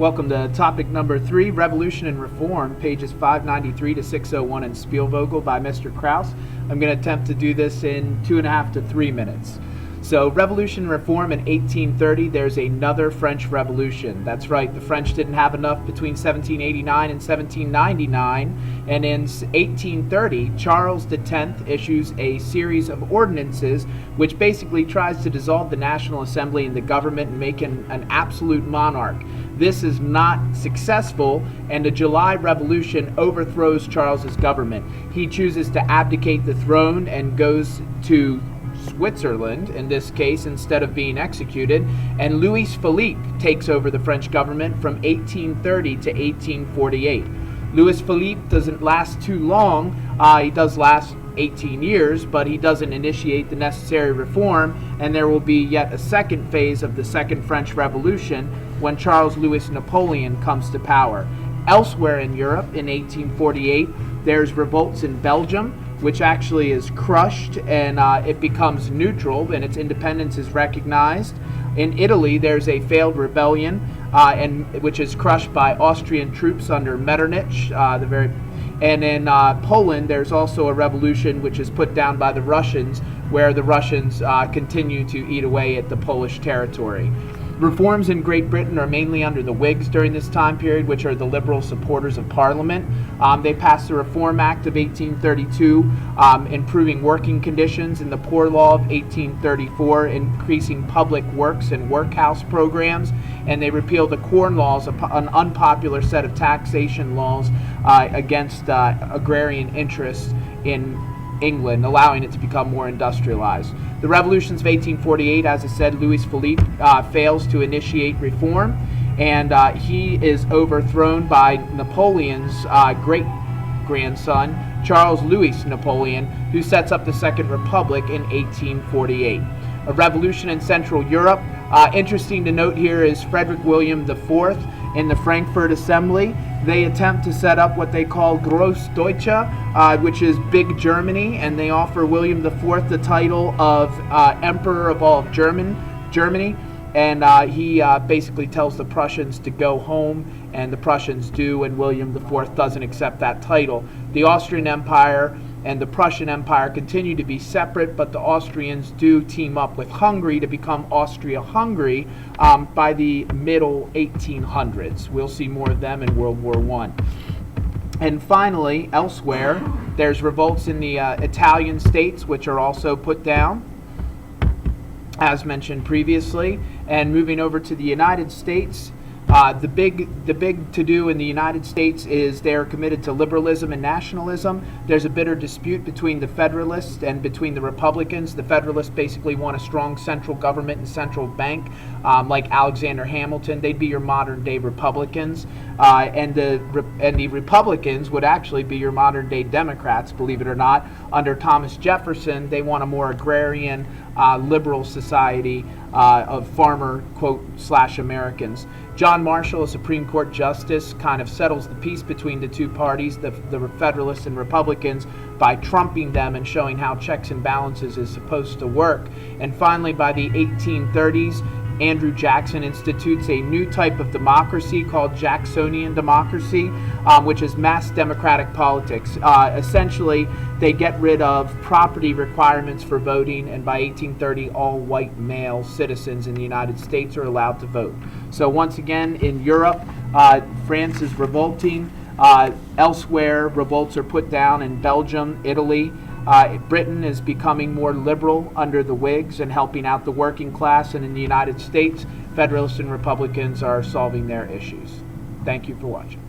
Welcome to topic number 3, Revolution and Reform, pages 593 to 601 in Spielvogel by Mr. Kraus. I'm going to attempt to do this in 2.5 to 3 minutes. So, Revolution and Reform in 1830, there's another French Revolution. That's right, the French didn't have enough between 1789 and 1799, and in 1830, Charles X issues a series of ordinances which basically tries to dissolve the National Assembly and the government and make an absolute monarch. This is not successful, and the July Revolution overthrows Charles's government. He chooses to abdicate the throne and goes to Switzerland, in this case, instead of being executed, and Louis Philippe takes over the French government from 1830 to 1848. Louis Philippe doesn't last too long. He does last 18 years, but he doesn't initiate the necessary reform, and there will be yet a second phase of the Second French Revolution when Charles Louis Napoleon comes to power. Elsewhere in Europe, in 1848, there's revolts in Belgium, which actually is crushed, and it becomes neutral, and its independence is recognized. In Italy, there's a failed rebellion, which is crushed by Austrian troops under Metternich. And in Poland, there's also a revolution which is put down by the Russians, where the Russians continue to eat away at the Polish territory. Reforms in Great Britain are mainly under the Whigs during this time period, which are the liberal supporters of Parliament. They passed the Reform Act of 1832, improving working conditions, and the Poor Law of 1834, increasing public works and workhouse programs, and they repealed the Corn Laws, an unpopular set of taxation laws against agrarian interests in England, allowing it to become more industrialized. The revolutions of 1848, as I said, Louis Philippe fails to initiate reform, and he is overthrown by Napoleon's great-grandson, Charles Louis Napoleon, who sets up the Second Republic in 1848. A revolution in Central Europe. Interesting to note here is Frederick William IV in the Frankfurt Assembly. They attempt to set up what they call Großdeutsche, which is Big Germany, and they offer William IV the title of Emperor of all of Germany, and he basically tells the Prussians to go home, and the Prussians do, and William IV doesn't accept that title. The Austrian Empire and the Prussian Empire continue to be separate, but the Austrians do team up with Hungary to become Austria-Hungary by the middle 1800s. We'll see more of them in World War I. And finally, elsewhere, there's revolts in the Italian states, which are also put down, as mentioned previously. And moving over to the United States, the big to-do in the United States is they're committed to liberalism and nationalism. There's a bitter dispute between the Federalists and between the Republicans. The Federalists basically want a strong central government and central bank, like Alexander Hamilton. They'd be your modern-day Republicans, and the Republicans would actually be your modern-day Democrats, believe it or not. Under Thomas Jefferson, they want a more agrarian, liberal society of farmer, quote, / Americans. John Marshall, a Supreme Court justice, kind of settles the peace between the two parties, the Federalists and Republicans, by trumping them and showing how checks and balances is supposed to work. And finally, by the 1830s, Andrew Jackson institutes a new type of democracy called Jacksonian democracy, which is mass democratic politics. Essentially, they get rid of property requirements for voting, and by 1830, all white male citizens in the United States are allowed to vote. So once again, in Europe, France is revolting. Elsewhere, revolts are put down in Belgium, Italy. Britain is becoming more liberal under the Whigs and helping out the working class, and in the United States, Federalists and Republicans are solving their issues. Thank you for watching.